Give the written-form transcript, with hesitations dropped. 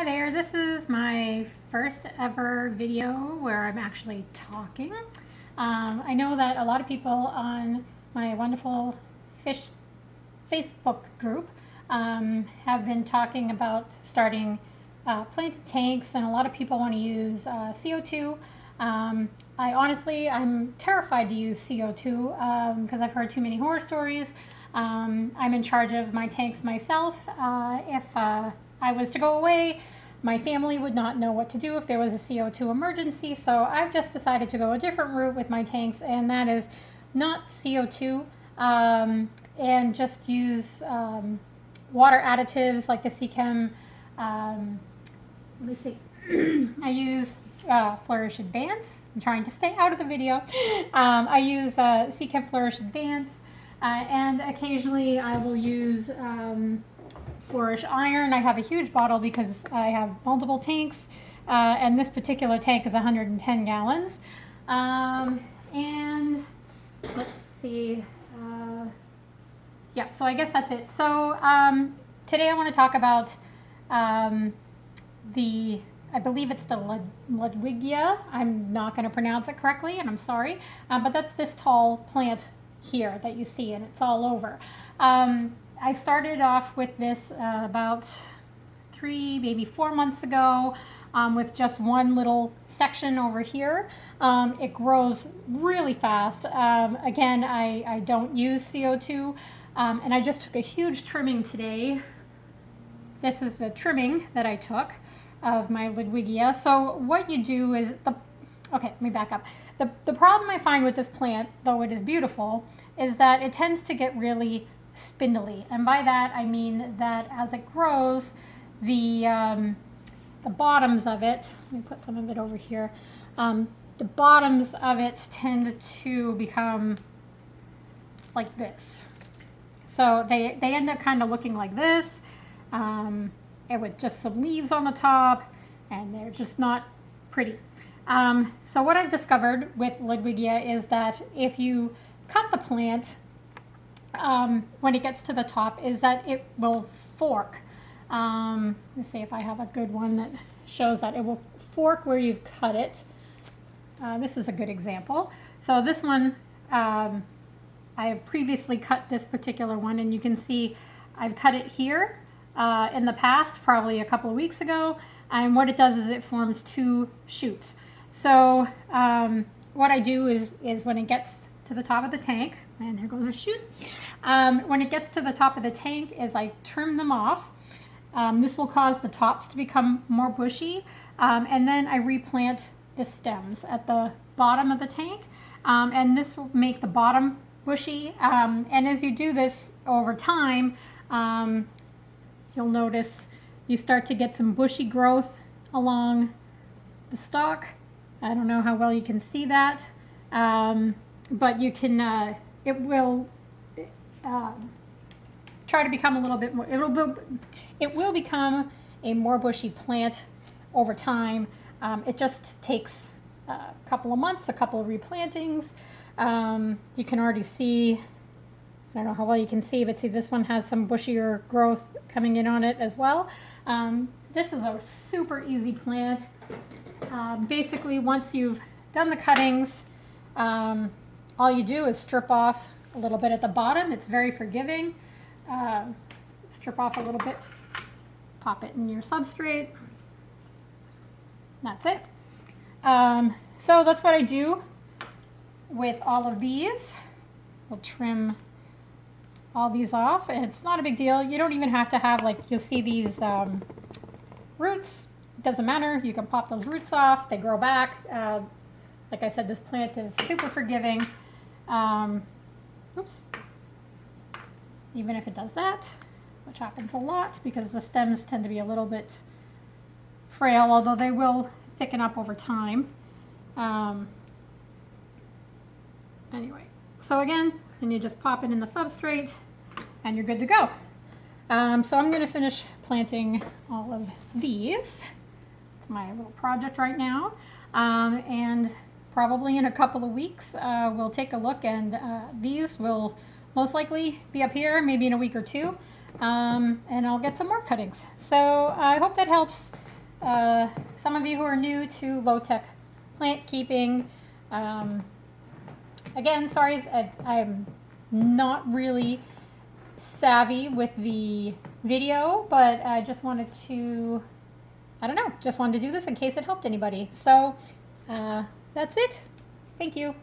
Hi there, this is my first ever video where I'm actually talking. I know that a lot of people on my wonderful fish Facebook group have been talking about starting planted tanks, and a lot of people want to use CO2. I'm terrified to use CO2 because I've heard too many horror stories. I'm in charge of my tanks myself. If I was to go away, my family would not know what to do if there was a CO2 emergency, so I've just decided to go a different route with my tanks, and that is not CO2, and just use water additives like the Seachem. Let me see. I use Flourish Advance. I'm trying to stay out of the video. I use Seachem Flourish Advance, and occasionally I will use Flourish Iron. I have a huge bottle because I have multiple tanks, and this particular tank is 110 gallons. And let's see. Yeah, so I guess that's it. So today I want to talk about I believe it's the Ludwigia. I'm not going to pronounce it correctly, and I'm sorry. But that's this tall plant here that you see, and it's all over. I started off with this about 3, maybe 4 months ago with just one little section over here. It grows really fast. Again, I don't use CO2, and I just took a huge trimming today. This is the trimming that I took of my Ludwigia. So what you do is, okay, let me back up. The problem I find with this plant, though it is beautiful, is that it tends to get really spindly. And by that, I mean that as it grows, the bottoms of it, let me put some of it over here, the bottoms of it tend to become like this. So they end up kind of looking like this. With just some leaves on the top, and they're just not pretty. So what I've discovered with Ludwigia is that if you cut the plant when it gets to the top, is that it will fork. Let's see if I have a good one that shows that it will fork where you've cut it. This is a good example. So this one, I have previously cut this particular one, and you can see I've cut it here in the past, probably a couple of weeks ago, and what it does is it forms 2 shoots. So what I do is when it gets to the top of the tank, and there goes a shoot, when it gets to the top of the tank is I trim them off. This will cause the tops to become more bushy, and then I replant the stems at the bottom of the tank, and this will make the bottom bushy, and as you do this over time, you'll notice you start to get some bushy growth along the stalk. I don't know how well you can see that, but you can, it will try to become a little bit more, it will become a more bushy plant over time. It just takes a couple of months, a couple of replantings. You can already see, I don't know how well you can see, but see this one has some bushier growth coming in on it as well. This is a super easy plant. Basically, once you've done the cuttings, all you do is strip off a little bit at the bottom. It's very forgiving. Strip off a little bit, pop it in your substrate. That's it. So that's what I do with all of these. We'll trim all these off, and it's not a big deal. You don't even have to have, like, you'll see these roots. It doesn't matter. You can pop those roots off. They grow back. Like I said, this plant is super forgiving. Oops. Even if it does that, which happens a lot because the stems tend to be a little bit frail, although they will thicken up over time. Anyway, so again, and you just pop it in the substrate and you're good to go. So I'm going to finish planting all of these. It's my little project right now, and probably in a couple of weeks we'll take a look, and these will most likely be up here maybe in a week or 2, and I'll get some more cuttings. So I hope that helps some of you who are new to low-tech plant keeping. Again, sorry, I'm not really savvy with the video, but I just wanted to, I don't know, just wanted to do this in case it helped anybody. So that's it. Thank you.